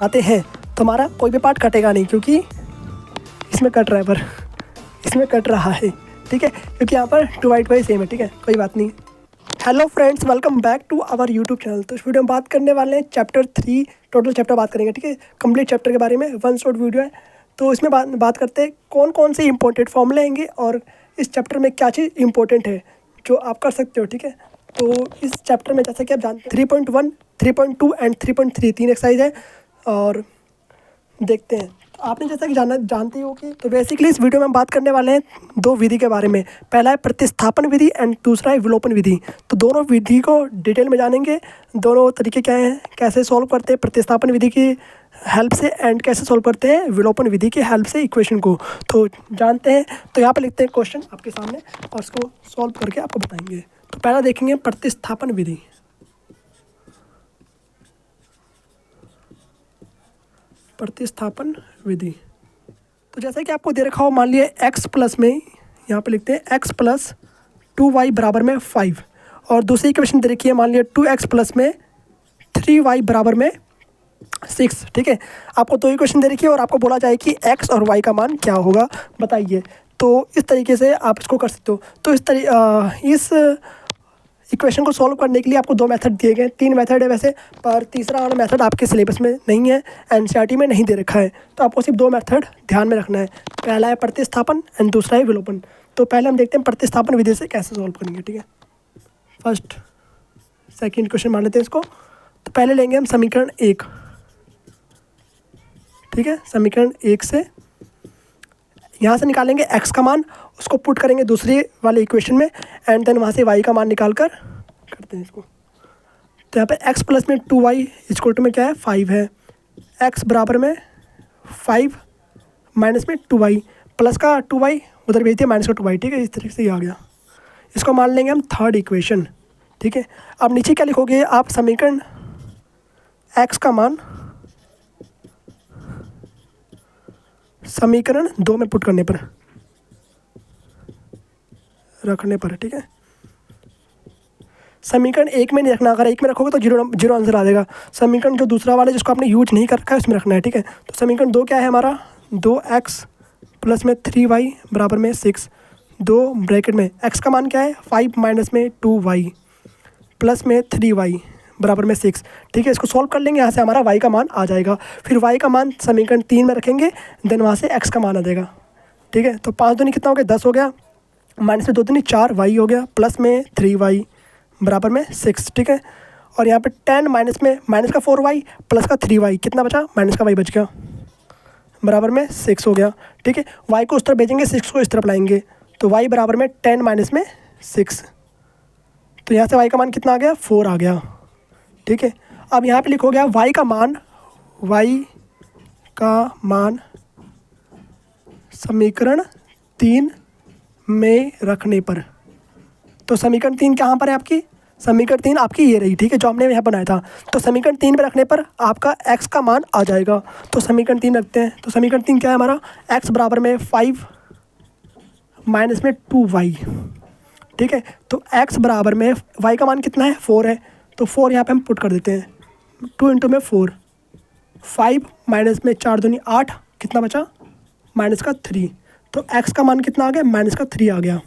आते हैं तो हमारा कोई भी पार्ट कटेगा नहीं, क्योंकि इसमें कट रहा है पर इसमें कट रहा है, ठीक है, क्योंकि यहाँ पर 2/2 सेम है, ठीक है, कोई बात नहीं। Hello friends, welcome back to our YouTube channel. तो इस वीडियो में बात करने वाले हैं चैप्टर 3, टोटल चैप्टर बात करेंगे, ठीक है, कंप्लीट चैप्टर के बारे में। वन शॉट वीडियो है, तो इसमें बात करते हैं कौन कौन से इंपॉर्टेंट फॉर्मूले आएंगे और इस चैप्टर में क्या चीज़ इंपॉर्टेंट है जो आप कर सकते हो, ठीक है। तो इस चैप्टर में जैसा कि आप जानते हैं 3.1, 3.2 एंड 3.3 तीन एक्सरसाइज है और देखते हैं। आपने जैसा कि जानते हो कि तो बेसिकली इस वीडियो में हम बात करने वाले हैं दो विधि के बारे में। पहला है प्रतिस्थापन विधि एंड दूसरा है विलोपन विधि। तो दोनों विधि को डिटेल में जानेंगे, दोनों तरीके क्या हैं, कैसे सॉल्व करते हैं प्रतिस्थापन विधि की हेल्प से एंड कैसे सॉल्व करते हैं विलोपन विधि की हेल्प से इक्वेशन को। तो जानते हैं, तो यहाँ पर लिखते हैं क्वेश्चन आपके सामने और उसको सॉल्व करके आपको बताएंगे। तो पहला देखेंगे प्रतिस्थापन विधि। प्रतिस्थापन विधि, तो जैसा कि आपको दे रखा हो, मान लिया x प्लस में, यहाँ पे लिखते हैं x प्लस 2y बराबर में 5 और दूसरी इक्वेशन दे रखी है, मान लिया 2x प्लस में 3y बराबर में 6, ठीक है। आपको दो इक्वेशन दे रखी है और आपको बोला जाए कि x और y का मान क्या होगा, बताइए। तो इस तरीके से आप इसको कर सकते हो। तो इस इक्वेशन को सॉल्व करने के लिए आपको दो मेथड दिए गए, तीन मेथड है वैसे, पर तीसरा वाला मेथड आपके सिलेबस में नहीं है, एनसीईआरटी में नहीं दे रखा है। तो आपको सिर्फ दो मेथड ध्यान में रखना है, पहला है प्रतिस्थापन एंड दूसरा है विलोपन। तो पहले हम देखते हैं प्रतिस्थापन विधि से कैसे सॉल्व करेंगे, ठीक है। फर्स्ट सेकेंड क्वेश्चन मान लेते हैं इसको। तो पहले लेंगे हम समीकरण 1, ठीक है। समीकरण 1 से यहाँ से निकालेंगे x का मान, उसको पुट करेंगे दूसरी वाले इक्वेशन में एंड देन वहाँ से y का मान निकाल कर करते हैं इसको। तो यहाँ पे x प्लस में 2y इक्वल टू में क्या है 5 है, x बराबर में 5 माइनस में 2y, प्लस का 2y उधर भेज दिया माइनस का 2y, ठीक है। इस तरीके से ये आ गया। इसको मान लेंगे हम थर्ड इक्वेशन, ठीक है। अब नीचे क्या लिखोगे आप, समीकरण x का मान समीकरण 2 में पुट करने पर रखने पर, ठीक है। समीकरण 1 में नहीं रखना, अगर 1 में रखोगे तो जीरो आंसर आ जाएगा। समीकरण जो दूसरा वाला जिसको आपने यूज नहीं कर रखा है उसमें रखना है, ठीक है। तो समीकरण 2 क्या है हमारा, 2x प्लस में 3y बराबर में 6, दो ब्रैकेट में x का मान क्या है 5 माइनस में 2y प्लस में 3y बराबर में 6, ठीक है। इसको सॉल्व कर लेंगे, यहाँ से हमारा y का मान आ जाएगा। फिर y का मान समीकरण 3 में रखेंगे, देन वहाँ से x का मान आ जाएगा, ठीक है। तो 5 दूनी कितना हो गया 10 हो गया, माइनस में 2 दूनी 4y हो गया, प्लस में 3y बराबर में 6, ठीक है। और यहाँ पे 10 माइनस में माइनस का 4y प्लस का 3y कितना बचा, माइनस का y बच गया, बराबर में 6 हो गया, ठीक है। y को उस तरफ भेजेंगे, 6 को इस तरफ लाएंगे, तो y बराबर में 10 माइनस में 6, तो यहाँ से y का मान कितना आ गया 4 आ गया, ठीक है। अब यहाँ पे लिखो गया y का मान समीकरण 3 में रखने पर। तो समीकरण 3 कहाँ पर है आपकी, समीकरण 3 आपकी ये रही, ठीक है, जो हमने यहाँ बनाया था। तो समीकरण 3 में रखने पर आपका x का मान आ जाएगा। तो समीकरण 3 रखते हैं। तो समीकरण 3 क्या है हमारा, x बराबर में 5 माइनस में 2y, ठीक है। तो x बराबर में y का मान कितना है 4 है, तो 4 यहाँ पे हम पुट कर देते हैं, 2 इंटू में 4, 5 माइनस में 4 दूनी 8, कितना बचा माइनस का 3, तो x का मान कितना आ गया माइनस का 3 आ गया,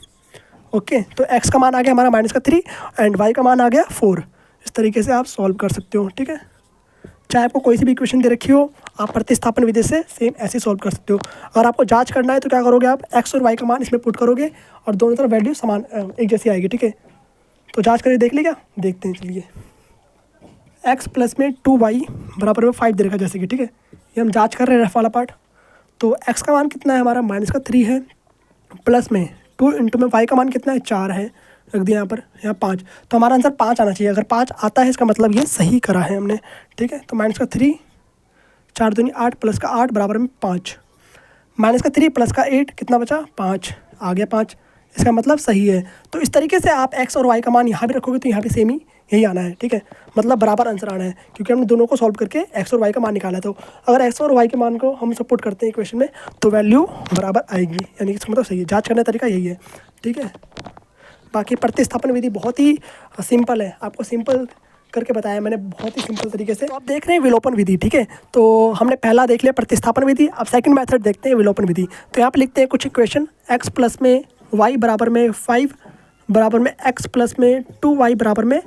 ओके। तो x का मान आ गया हमारा माइनस का 3 एंड y का मान आ गया 4। इस तरीके से आप सॉल्व कर सकते हो, ठीक है। चाहे आपको कोई सी भी इक्वेशन दे रखी हो, आप प्रतिस्थापन विधि से सेम ऐसे सॉल्व कर सकते हो। अगर आपको जांच करना है तो क्या करोगे आप, x और y का मान इसमें पुट करोगे और दोनों तरफ वैल्यू समान एक जैसी आएगी, ठीक है। तो जांच करके देख लिया, देखते हैं, चलिए। x प्लस में 2y बराबर में 5 दे रखा जैसे कि, ठीक है, ये हम जांच कर रहे हैं रफ वाला पार्ट। तो x का मान कितना है हमारा माइनस का 3 है, प्लस में 2 इंटू में y का मान कितना है 4 है, रख दिया यहाँ पर, यहाँ 5, तो हमारा आंसर 5 आना चाहिए। अगर 5 आता है इसका मतलब ये सही करा है हमने, ठीक है। तो माइनस का 3, 4 दूनी 8 प्लस का 8 बराबर में 5, माइनस का 3 प्लस का 8 कितना बचा 5, आ गया 5, इसका मतलब सही है। तो इस तरीके से आप x और y का मान यहाँ भी रखोगे तो यहाँ भी सेम ही यही आना है, ठीक है, मतलब बराबर आंसर आना है, क्योंकि हमने दोनों को सॉल्व करके x और y का मान निकाला है। तो अगर x और y के मान को हम सपोर्ट करते हैं इक्वेशन में तो वैल्यू बराबर आएगी, यानी कि इसका मतलब सही है। जांच करने का तरीका यही है, ठीक है। बाकी प्रतिस्थापन विधि बहुत ही सिंपल है, आपको सिंपल करके बताया मैंने बहुत ही सिंपल तरीके से। तो आप देख रहे हैं विलोपन विधि, ठीक है। तो हमने पहला देख लिया प्रतिस्थापन विधि, अब सेकंड मेथड देखते हैं विलोपन विधि। तो यहाँ पे लिखते हैं कुछ इक्वेशन, x प्लस में y बराबर में 5 बराबर में x प्लस में 2y बराबर में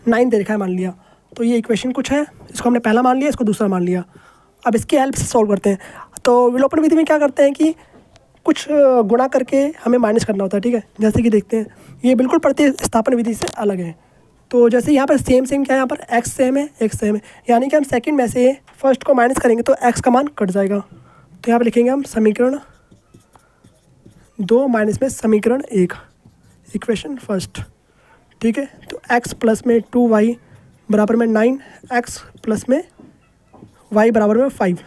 9 दे रखा है मान लिया। तो ये इक्वेशन कुछ है, इसको हमने पहला मान लिया, इसको दूसरा मान लिया। अब इसकी हेल्प से सॉल्व करते हैं। तो विलोपन विधि में क्या करते हैं कि कुछ गुणा करके हमें माइनस करना होता है, ठीक है। जैसे कि देखते हैं ये बिल्कुल प्रतिस्थापन विधि से अलग है। तो जैसे यहाँ पर सेम क्या है, यहाँ पर x सेम है, x सेम है, यानी कि हम सेकंड में से फर्स्ट को माइनस करेंगे तो x का मान कट जाएगा। तो यहाँ पर लिखेंगे हम समीकरण 2 माइनस में समीकरण 1, इक्वेशन फर्स्ट, ठीक है। तो x प्लस में 2y बराबर में 9, x प्लस में y बराबर में 5।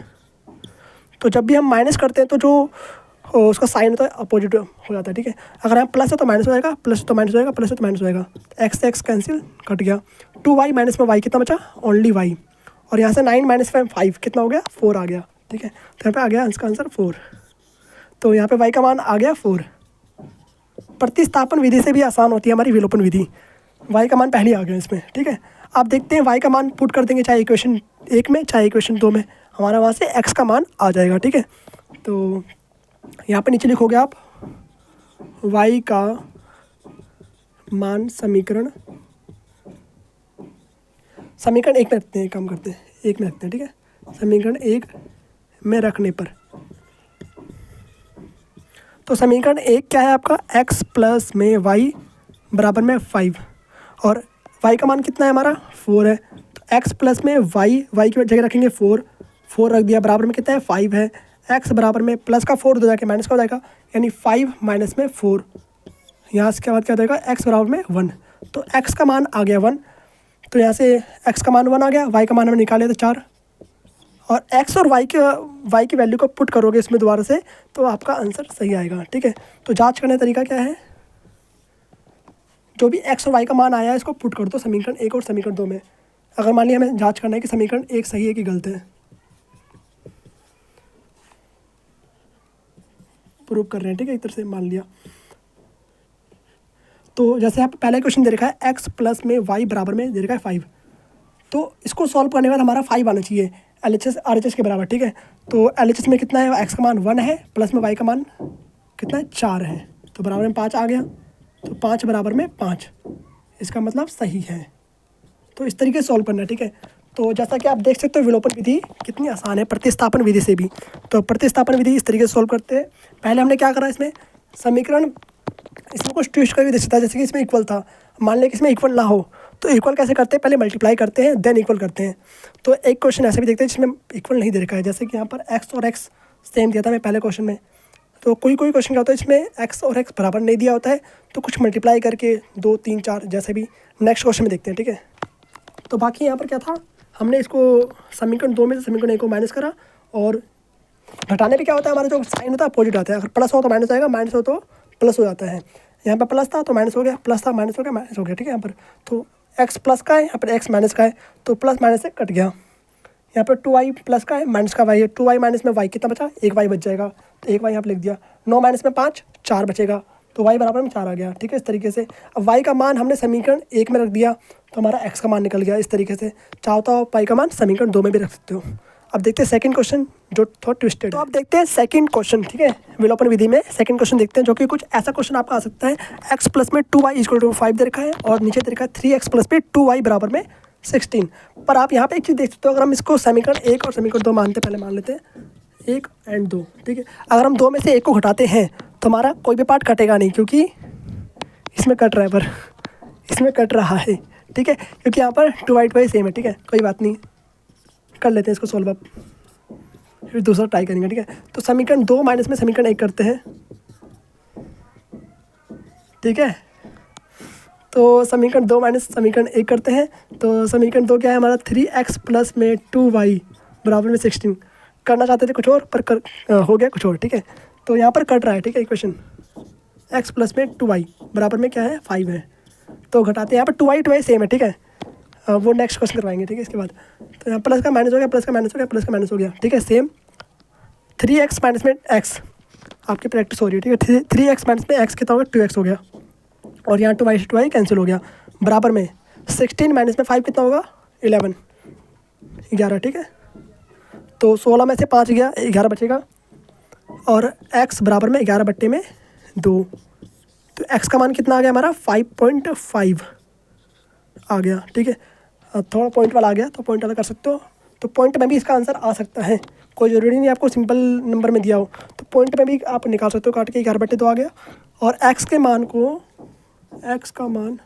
तो जब भी हम माइनस करते हैं तो जो उसका साइन होता है अपोजिट हो जाता है, ठीक है। अगर हम प्लस है तो माइनस हो जाएगा, प्लस तो माइनस हो जाएगा, प्लस है तो माइनस हो जाएगा। एक्स से एक्स कैंसिल, कट गया। 2y माइनस में y कितना बचा, ओनली y। और यहाँ से 9 माइनस में 5 कितना हो गया, 4 आ गया, ठीक है। तो यहाँ पे आ गया इसका आंसर 4। तो यहाँ पे y का मान आ गया 4। प्रतिस्थापन विधि से भी आसान होती है हमारी विलोपन विधि। y का मान पहले आ गया इसमें, ठीक है। आप देखते हैं y का मान पुट कर देंगे चाहे इक्वेशन 1 में चाहे इक्वेशन 2 में, हमारा वहाँ से x का मान आ जाएगा, ठीक है। तो यहाँ पे नीचे लिखोगे आप y का मान समीकरण 1 में रखते हैं, काम करते हैं 1 में रखते हैं, ठीक है। समीकरण 1 में रखने पर, तो समीकरण 1 क्या है आपका, x प्लस में y बराबर में 5 और y का मान कितना है हमारा 4 है। तो x प्लस में y की जगह रखेंगे 4 रख दिया, बराबर में कितना है 5 है। x बराबर में प्लस का 4 दो जाके माइनस का हो जाएगा, यानी 5 माइनस में 4, यहाँ से क्या बात क्या हो जाएगा, x बराबर में 1। तो x का मान आ गया 1, तो यहाँ से x का मान 1 आ गया, y का मान हमने निकाले थे 4। और x और y की वैल्यू को पुट करोगे इसमें दोबारा से तो आपका आंसर सही आएगा, ठीक है। तो जांच करने का तरीका क्या है, जो भी x और y का मान आया है इसको पुट कर दो समीकरण 1 और समीकरण 2 में। अगर मान लिया हमें जांच करना है कि समीकरण 1 सही है कि गलत है, प्रूव कर रहे हैं, ठीक है, एक तरह से मान लिया। तो जैसे आप पहला क्वेश्चन दे रखा है x प्लस में y बराबर में दे रखा है 5, तो इसको सॉल्व करने के बाद हमारा 5 आना चाहिए LHS RHS के बराबर, ठीक है। तो LHS में कितना है, x का मान 1 है, प्लस में y का मान कितना है 4 है, तो बराबर में 5 आ गया। तो 5 बराबर में 5, इसका मतलब सही है। तो इस तरीके से सॉल्व करना है, ठीक है। तो जैसा कि आप देख सकते हो विलोपन विधि कितनी आसान है प्रतिस्थापन विधि से भी। तो प्रतिस्थापन विधि इस तरीके से सॉल्व करते हैं। पहले हमने क्या करा, इसमें समीकरण इसमें कुछ ट्विस्ट करके देख सकता है, जैसे कि इसमें इक्वल था, मान लें कि इसमें इक्वल ना हो तो इक्वल कैसे करते हैं, पहले मल्टीप्लाई करते हैं देन इक्वल करते हैं। तो एक क्वेश्चन ऐसे भी देखते हैं जिसमें इक्वल नहीं दे रखा है, जैसे कि यहाँ पर x और x सेम दिया था मैं पहले क्वेश्चन में। तो कोई क्वेश्चन क्या होता है इसमें x और x बराबर नहीं दिया होता है, तो कुछ मल्टीप्लाई करके 2 3 4 जैसे भी नेक्स्ट क्वेश्चन में देखते हैं, ठीक है। तो बाकी यहाँ पर क्या था, हमने इसको समीकरण 2 में से समीकरण 1 को माइनस करा, और घटाने पे क्या होता है, हमारा जो साइन होता है अपोजिट आता है। अगर प्लस हो तो माइनस आएगा, माइनस हो तो प्लस हो जाता है। यहाँ पर प्लस था तो माइनस हो गया, प्लस था माइनस हो गया, माइनस हो गया, ठीक है। यहाँ पर तो x प्लस का है, यहाँ पर x माइनस का है, तो प्लस माइनस से कट गया। यहाँ पर 2y प्लस का है, माइनस का y है, 2y माइनस में y कितना बचा, 1y बच जाएगा, तो 1y यहाँ पर लिख दिया। 9 माइनस में 5, 4 बचेगा, तो y बराबर में 4 आ गया, ठीक है। इस तरीके से अब y का मान हमने समीकरण 1 में रख दिया तो हमारा x का मान निकल गया। इस तरीके से चाहो तो आप y का मान समीकरण 2 में भी रख सकते हो। अब देखते हैं सेकंड क्वेश्चन जो थोड़ा ट्विस्टेड। तो अब देखते हैं सेकंड क्वेश्चन, ठीक है, विलोपन विधि में सेकंड क्वेश्चन देखते हैं, जो कि कुछ ऐसा क्वेश्चन आपका आ सकता है। x प्लस में 2y इक्वल टू 5 दे रखा है और नीचे दे रखा है 3x प्लस में 2y बराबर में 16। पर आप यहाँ पे एक चीज़ देख सकते हो, अगर हम इसको समीकरण 1 और समीकरण 2 मानते, पहले मान लेते हैं 1 और 2, ठीक है। अगर हम 2 में से 1 को घटाते हैं तो हमारा कोई भी पार्ट कटेगा नहीं, क्योंकि इसमें कट रहा है, पर इसमें कट रहा है, ठीक है, क्योंकि यहाँ पर 2y सेम है, ठीक है। कोई बात नहीं, कर लेते हैं इसको सॉल्व अप, फिर दूसरा ट्राई करेंगे, ठीक है। तो समीकरण 2 माइनस में समीकरण 1 करते हैं, ठीक है। तो समीकरण 2 माइनस समीकरण 1 करते हैं, तो समीकरण 2 क्या है हमारा, 3x प्लस में 2y बराबर में 16। करना चाहते थे कुछ और, पर हो गया कुछ और, ठीक है। तो यहाँ पर कट रहा है, ठीक है, इक्वेशन x प्लस में 2y बराबर में क्या है 5 है, तो घटाते हैं। यहाँ पर 2y सेम है, ठीक है, वो नेक्स्ट क्वेश्चन करवाएंगे, ठीक है, इसके बाद। तो यहाँ प्लस का माइनस हो गया, प्लस का माइनस हो गया, प्लस का माइनस हो गया, ठीक है, सेम। 3x माइनस में x, आपकी प्रैक्टिस हो रही है, ठीक है। 3x माइनस में x कितना हो गया, 2x हो गया, और यहाँ 2y से 2y कैंसिल हो गया, बराबर में 16 माइनस में 5 कितना होगा 11, 11 ठीक है। तो 16 में से 5 गया, 11 बचेगा और x बराबर में 11 बट्टे में 2। तो x का मान कितना आ गया हमारा 5.5 आ गया ठीक है। थोड़ा पॉइंट वाला आ गया तो पॉइंट वाला कर सकते हो, तो पॉइंट में भी इसका आंसर आ सकता है, कोई ज़रूरी नहीं आपको सिंपल नंबर में दिया हो, तो पॉइंट में भी आप निकाल सकते हो काट के। 11/2 आ गया और x के मान को, x का मान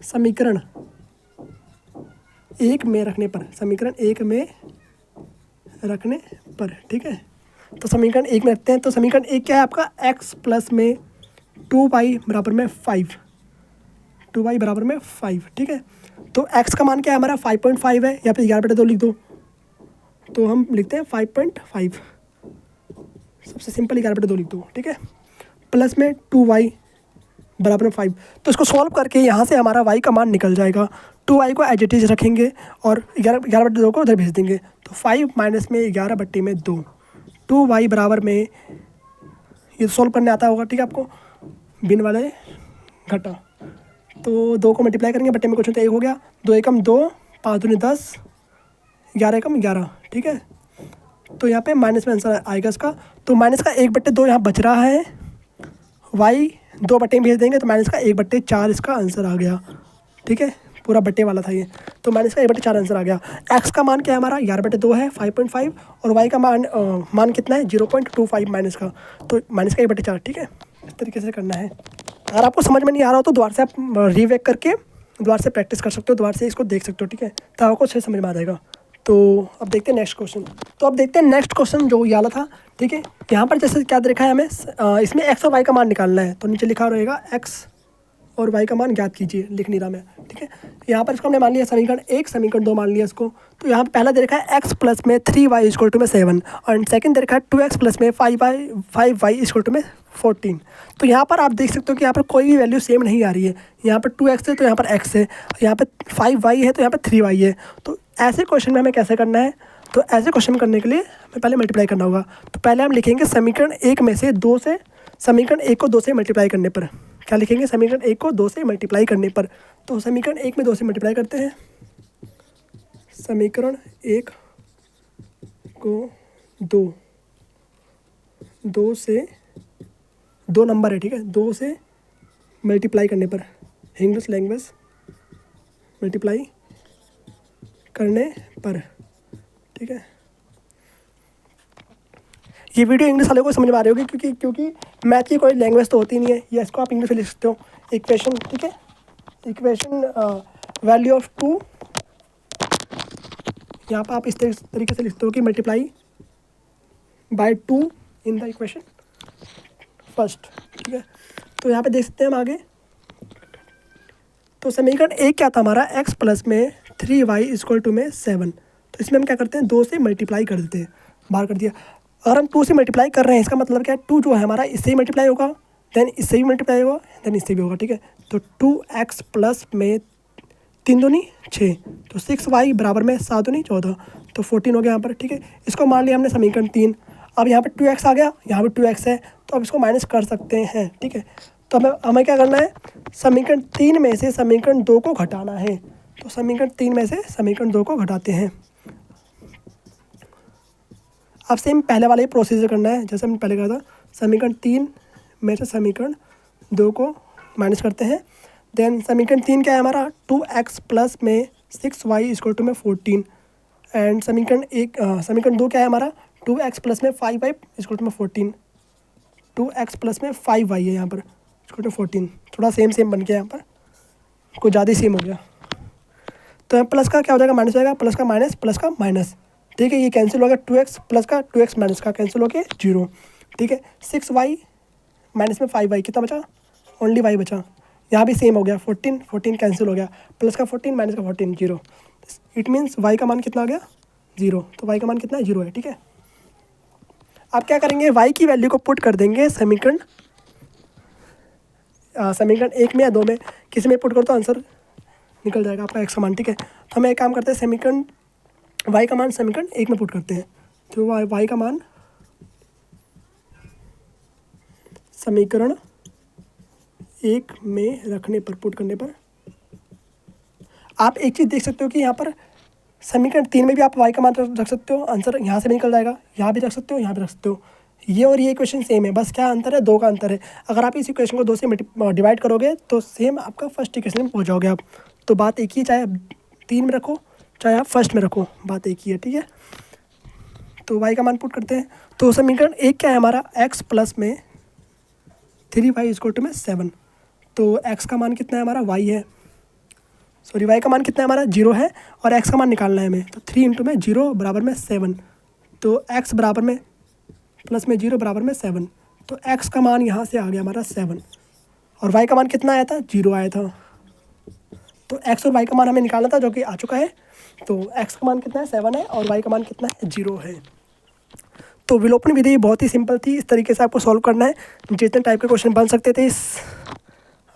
समीकरण 1 में रखने पर, समीकरण 1 में रखने पर ठीक है। तो समीकरण 1 में रखते हैं, तो समीकरण 1 क्या है आपका, x प्लस में 2y बराबर में 5, 2y बराबर में 5 ठीक है। तो x का मान क्या है हमारा 5.5 है, या फिर 11/2 लिख दो, तो हम लिखते हैं 5.5, सबसे सिंपल 11/2 लिख दो ठीक है। प्लस में 2y बराबर में 5, तो इसको सॉल्व करके यहाँ से हमारा y का मान निकल जाएगा। 2y को एज इट इज रखेंगे और 11/2 को उधर भेज देंगे, तो 5 माइनस में 11/2, 2y बराबर में, ये सॉल्व करने आता होगा ठीक है आपको, बिन वाले घटा, तो 2 को मल्टीप्लाई करेंगे, बट्टे में कुछ तो 1 हो गया, 2 एकम 2, 5 दूनी 10, 11 एकम 11 ठीक है। तो यहाँ पे माइनस में आंसर आएगा इसका, तो माइनस का 1/2 यहाँ बच रहा है, y 2 बट्टे में भेज देंगे तो माइनस का 1/4 इसका आंसर आ गया ठीक है। पूरा बट्टे वाला था ये, तो माइनस का 1/4 आंसर आ गया। x का मान क्या है हमारा 11/2 है 5.5, और y का मान कितना है 0.25 माइनस का, तो माइनस का 1/4 ठीक है। इस तरीके से करना है। अगर आपको समझ में नहीं आ रहा हो तो दोबारा से आप रीवेक करके दोबारा से प्रैक्टिस कर सकते हो, दोबारा से इसको देख सकते हो ठीक है, तो आपको अच्छे समझ में आ जाएगा। तो अब देखते हैं नेक्स्ट क्वेश्चन। तो अब देखते हैं नेक्स्ट क्वेश्चन जो ये वाला था ठीक है। यहाँ पर जैसे क्या देखा है हमें, इसमें x और y का मान निकालना है, तो नीचे लिखा रहेगा x और y का मान ज्ञात कीजिए, लिख नहीं रहा मैं ठीक है। यहाँ पर इसको हमने मान लिया समीकरण 1, समीकरण 2 मान लिया इसको। तो यहाँ पर पहला दे रखा है x प्लस में 3y इक्वल टू में 7, और सेकंड दे रखा है 2x प्लस में 5y इक्वल टू में 14। तो यहाँ पर आप देख सकते हो कि यहाँ पर कोई भी वैल्यू सेम नहीं आ रही है, यहाँ पर 2x है तो यहाँ पर x है, यहाँ पर 5y है तो यहाँ पर 3y है। तो ऐसे क्वेश्चन में हमें कैसे करना है, तो ऐसे क्वेश्चन करने के लिए हमें पहले मल्टीप्लाई करना होगा। तो पहले हम लिखेंगे समीकरण 1 में से 2 से, समीकरण 1 को 2 से मल्टीप्लाई करने पर, क्या लिखेंगे, समीकरण 1 को 2 से मल्टीप्लाई करने पर। तो समीकरण 1 में 2 से मल्टीप्लाई करते हैं, समीकरण 1 को 2 से, 2 नंबर है ठीक है, 2 से मल्टीप्लाई करने पर, इंग्लिश लैंग्वेज मल्टीप्लाई करने पर ठीक है। ये वीडियो इंग्लिश वाले को समझ में आ रही होगी, क्योंकि मैथ की कोई लैंग्वेज तो होती नहीं है, या इसको आप इंग्लिश में लिख सकते हो। इक्वेशन ठीक है, इक्वेशन वैल्यू ऑफ 2, यहाँ पर आप इस तरीके से लिखते हो कि multiply by 2 in the equation first ठीक है। तो यहाँ पे देख सकते हैं हम आगे, तो समीकरण 1 क्या था हमारा, x प्लस में 3y इक्वल टू में 7, तो इसमें हम क्या करते हैं 2 से मल्टीप्लाई कर देते हैं, बाहर कर दिया। अगर हम 2 से मल्टीप्लाई कर रहे हैं, इसका मतलब क्या है, 2 जो है हमारा इससे ही मल्टीप्लाई होगा, देन इससे भी मल्टीप्लाई होगा, देन इससे भी होगा ठीक है। तो 2x प्लस में 3 दूनी 6, तो 6y बराबर में 7 दूनी 14, तो 14 हो गया यहाँ पर ठीक है। इसको मान लिया हमने समीकरण 3। अब यहाँ पर 2x आ गया, यहाँ पर 2x है, तो अब इसको माइनस कर सकते हैं ठीक है। तो हमें क्या करना है, समीकरण 3 में से समीकरण 2 को घटाना है, तो समीकरण 3 में से समीकरण 2 को घटाते हैं। अब सेम पहले वाले प्रोसीजर करना है जैसे हमने पहले कहा था, समीकरण 3 में से समीकरण 2 को माइनस करते हैं। देन समीकरण 3 क्या है हमारा, 2x प्लस में 6y इक्वल टू में 14, एंड समीकरण 2 क्या है हमारा, 2x प्लस में 5y इक्वल टू में 14, 2x प्लस में 5y है यहाँ पर इक्वल टू 14, थोड़ा सेम बन गया यहाँ पर, कुछ ज़्यादा ही सेम हो गया। तो यहाँ प्लस का क्या हो जाएगा, माइनस हो जाएगा, प्लस का माइनस ठीक है, ये कैंसिल हो गया, 2x प्लस का 2x माइनस का कैंसिल हो गया 0 ठीक है। 6y माइनस में 5y कितना बचा, ओनली y बचा, यहाँ भी सेम हो गया, 14 कैंसिल हो गया, प्लस का 14 माइनस का 14 0, इट मीन्स y का मान कितना आ गया 0, तो y का मान कितना है 0 है ठीक है। अब क्या करेंगे, y की वैल्यू को पुट कर देंगे समीकरण 1 में या 2 में, किसी में पुट करो तो आंसर निकल जाएगा आपका x का मान ठीक है। तो हम एक काम करते हैं, समीकरण y का मान समीकरण 1 में पुट करते हैं, तो y का मान समीकरण 1 में रखने पर, पुट करने पर आप एक चीज़ देख सकते हो कि यहाँ पर समीकरण 3 में भी आप y का मान रख सकते हो, आंसर यहाँ से भी निकल जाएगा, यहाँ भी रख सकते हो, यहाँ भी रख सकते हो। ये और ये इक्वेशन सेम है, बस क्या अंतर है, 2 का अंतर है। अगर आप इस इक्वेशन को 2 से डिवाइड करोगे तो सेम आपका फर्स्ट इक्वेशन में पहुँच जाओगे आप। तो बात एक ही है, चाहे आप 3 में रखो चाहे आप फर्स्ट में रखो, बात एक ही है, ठीक है। तो y का मान पुट करते हैं। तो समीकरण 1 क्या है हमारा, x प्लस में 3y इक्वल टू में 7। तो x का मान कितना है हमारा, y है, सॉरी y का मान कितना है हमारा 0 है, और x का मान निकालना है हमें। तो 3 इंटू में 0 बराबर में 7। तो x बराबर में प्लस में 0 बराबर में 7। तो x का मान यहाँ से आ गया हमारा 7, और y का मान कितना आया था, 0 आया था। तो x और y का मान हमें निकालना था, जो कि आ चुका है। तो x का मान कितना है, 7 है, और y का मान कितना है, 0 है। तो विलोपन विधि बहुत ही सिंपल थी, इस तरीके से आपको सॉल्व करना है। जितने टाइप के क्वेश्चन बन सकते थे इस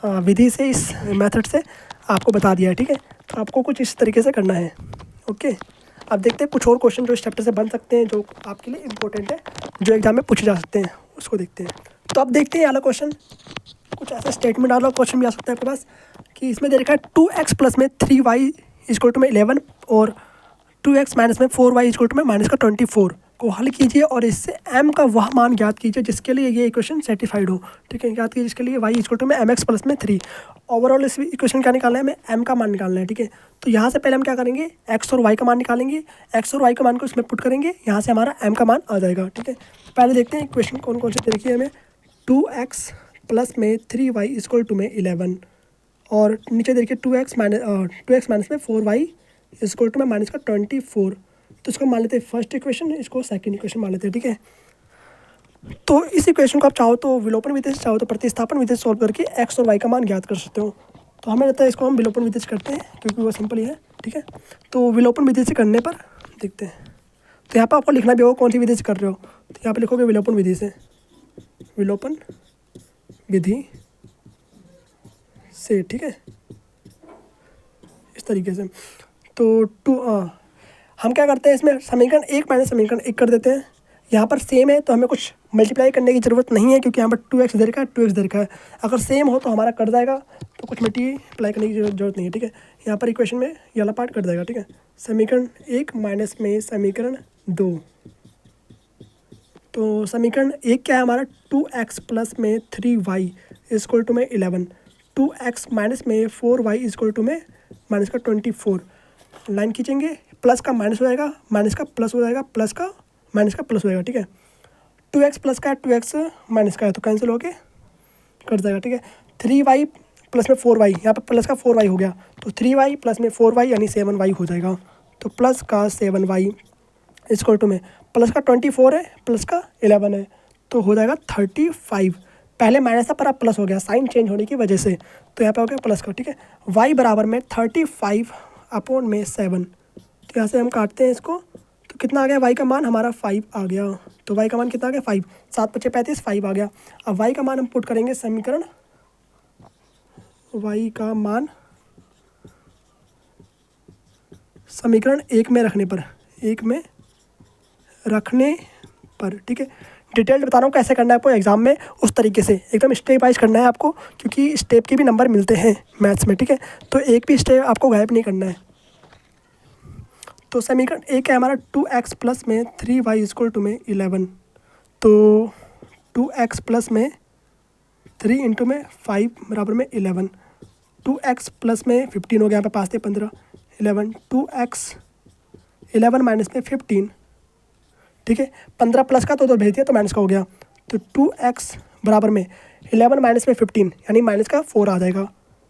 विधि से, इस मेथड से आपको बता दिया है, ठीक है। तो आपको कुछ इस तरीके से करना है, ओके। अब देखते हैं कुछ और क्वेश्चन जो इस चैप्टर से बन सकते हैं, जो आपके लिए इंपॉर्टेंट है, जो एग्जाम में पूछे जा सकते हैं, उसको देखते हैं। तो अब देखते हैं वाला क्वेश्चन, कुछ ऐसा स्टेटमेंट वाला क्वेश्चन भी आ सकता है आपके पास कि इसमें दे रखा है 2x प्लस में 3y इक्वल टू में 11 और 2x माइनस में 4y इक्वल टू में माइनस का 24 को हल कीजिए और इससे m का वह मान ज्ञात कीजिए जिसके लिए ये इक्वेशन सेटिफाइड हो, ठीक है। ज्ञात कीजिए जिसके लिए y इक्वल टू में mx प्लस में 3। ओवरऑल इस इक्वेशन क्या निकालना है हमें, m का मान निकालना है, ठीक है। तो यहाँ से पहले हम क्या करेंगे, x और y का मान निकालेंगे, x और y का मान को इसमें पुट करेंगे, यहाँ से हमारा m का मान आ जाएगा, ठीक है। पहले देखते हैं इक्वेशन कौन कौन से देखिए हमें। 2x प्लस में 3y इक्वल टू में 11 और नीचे देखिए 2x माइनस में 4y इक्वल टू में माइनस का 24। तो इसको मान लेते हैं फर्स्ट इक्वेशन, इसको सेकंड इक्वेशन मान लेते हैं, ठीक है। तो इस इक्वेशन को आप चाहो तो विलोपन विधि से, चाहो तो प्रतिस्थापन विधि से सॉल्व करके x और y का मान ज्ञात कर सकते हो। तो हमें लगता है इसको हम विलोपन विधि से करते हैं क्योंकि वो सिंपल ही है, ठीक है। तो विलोपन विधि से करने पर देखते हैं। तो यहाँ पर आपको लिखना भी होगा कौन सी विधि से कर रहे हो। तो यहाँ पर लिखोगे विलोपन विधि से, विलोपन विधि से, ठीक है, इस तरीके से। तो हम क्या करते हैं, इसमें समीकरण 1 माइनस समीकरण 1 कर देते हैं। यहाँ पर सेम है तो हमें कुछ मल्टीप्लाई करने की ज़रूरत नहीं है क्योंकि यहाँ पर 2x दे रखा है, 2x दे रखा है। अगर सेम हो तो हमारा कट जाएगा, तो कुछ मल्टीप्लाई करने की जरूरत नहीं है, ठीक है। यहाँ पर इक्वेशन में ये वाला पार्ट कट जाएगा, ठीक है। समीकरण 1 माइनस में समीकरण 2। तो समीकरण 1 क्या है हमारा, 2x प्लस में 3y इक्वल टू में 11, 2x माइनस में 4y इक्वल टू में माइनस का 24। लाइन खींचेंगे, प्लस का माइनस हो जाएगा, माइनस का प्लस हो जाएगा, प्लस का माइनस का प्लस हो जाएगा, ठीक है। 2x प्लस का है, 2x माइनस का है, तो कैंसिल होके कट जाएगा, ठीक है। 3y प्लस में 4y, यहाँ पर प्लस का 4y हो गया, तो 3y प्लस में 4y यानी 7y हो जाएगा। तो प्लस का 7y इक्वल टू में प्लस का 24 है, प्लस का 11 है, तो हो जाएगा 35। पहले माइनस था पर अब प्लस हो गया साइन चेंज होने की वजह से, तो यहाँ पे हो गया प्लस का, ठीक है। y बराबर में 35 अपॉन में 7। तो यहाँ से हम काटते हैं इसको, तो कितना आ गया, y का मान हमारा 5 आ गया। तो y का मान कितना आ गया, 5, 7 × 5 = 35, 5 आ गया। अब y का मान हम पुट करेंगे समीकरण, y का मान समीकरण 1 में रखने पर, 1 में रखने पर, ठीक है। डिटेल्ड बता रहा हूँ कैसे करना है आपको एग्जाम में, उस तरीके से एकदम स्टेप वाइज करना है आपको, क्योंकि स्टेप के भी नंबर मिलते हैं मैथ्स में, ठीक है। तो एक भी स्टेप आपको गायब नहीं करना है। तो समीकरण 1 है हमारा 2x प्लस में 3y इक्वल टू में 11। तो 2x प्लस में 3 इंटू में 5 बराबर में 11, 2x प्लस में 15 हो गया, यहाँ पे 5 थे 15, 11, 2x 11 माइनस में 15, ठीक है। 15 प्लस का तो भेज दिया तो माइनस का हो गया। तो 2x बराबर में 11 माइनस में 15 यानी माइनस का 4 आ जाएगा,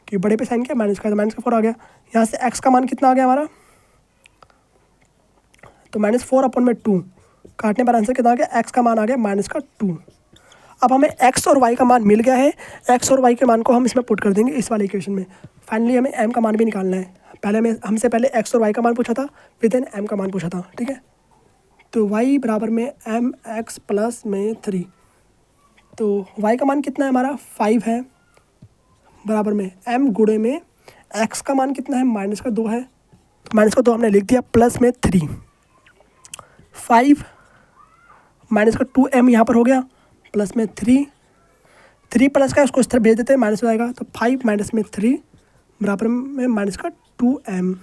कि बड़े पे साइन किया माइनस का, तो माइनस का 4 आ गया। यहाँ से x का मान कितना आ गया हमारा, तो -4 अपॉन में 2, काटने पर आंसर कितना आ गया, x का मान आ गया -2। अब हमें x और y का मान मिल गया है, x और y के मान को हम इसमें पुट कर देंगे इस वाले इक्वेशन में। फाइनली हमें m का मान भी निकालना है। पहले हमसे पहले x और y का मान पूछा था, फिर देन m का मान पूछा था, ठीक है। तो y बराबर में mx प्लस में 3। तो y का मान कितना है हमारा 5 है, बराबर में m गुणे में x का मान कितना है -2 है, तो -2 हमने लिख दिया, प्लस में 3, 5 -2m यहाँ पर हो गया, प्लस में 3 प्लस का उसको इस तरह भेज देते हैं, माइनस हो जाएगा। तो 5 माइनस में 3 बराबर में -2 2m,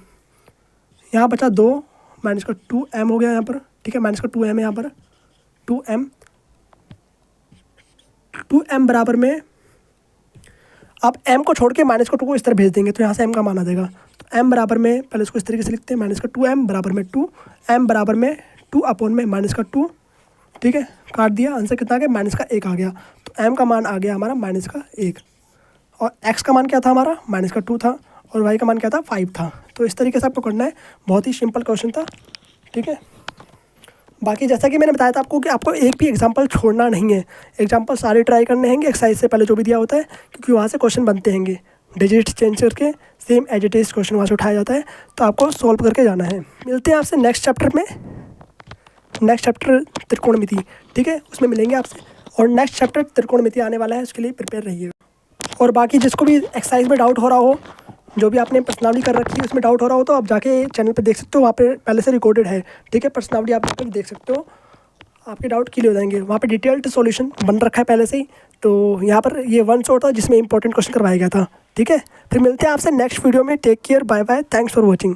यहाँ बचा 2 माइनस का 2m हो गया यहाँ पर, ठीक है, माइनस का 2m है यहाँ पर, 2m बराबर में आप m को छोड़ के माइनस का 2 को इस तरह भेज देंगे तो यहाँ से m का मान आ जाएगा। तो m बराबर में पहले इसको इस तरीके से लिखते हैं, माइनस का 2m बराबर में 2, m बराबर में 2 अपॉन में माइनस का 2, ठीक है, काट दिया, आंसर कितना आ गया, माइनस का 1 आ गया। तो m का मान आ गया हमारा माइनस का 1, और x का मान क्या था हमारा, माइनस का 2 था, और y का मान क्या था, 5 था। तो इस तरीके से आपको करना है, बहुत ही सिंपल क्वेश्चन था, ठीक है। बाकी जैसा कि मैंने बताया था आपको कि आपको एक भी एग्जांपल छोड़ना नहीं है, एग्जांपल सारे ट्राई करने हैंगे एक्सरसाइज से पहले जो भी दिया होता है, क्योंकि वहाँ से क्वेश्चन बनते हैंगे, डिजिट चेंज करके same as it is question वहाँ से उठाया जाता है, तो आपको सॉल्व करके जाना है। मिलते हैं आपसे नेक्स्ट चैप्टर में, नेक्स्ट चैप्टर त्रिकोणमिति, ठीक है, उसमें मिलेंगे आपसे, और नेक्स्ट चैप्टर त्रिकोणमिति आने वाला है, उसके लिए प्रिपेयर रहिएगा। और बाकी जिसको भी एक्सरसाइज में डाउट हो रहा हो, जो भी आपने पर्सनावली कर रखी है उसमें डाउट हो रहा हो, तो आप जाके चैनल पे देख सकते हो, वहाँ पे पहले से रिकॉर्डेड है, ठीक है, पर्सनावली आप भी देख सकते हो, आपके डाउट क्लियर हो जाएंगे, वहाँ पे डिटेल्ड सॉल्यूशन बन रखा है पहले से ही। तो यहाँ पर ये वन शॉट था जिसमें इंपॉर्टेंट क्वेश्चन करवाया गया था, ठीक है। फिर मिलते हैं आपसे नेक्स्ट वीडियो में, take care, bye bye, thanks for watching.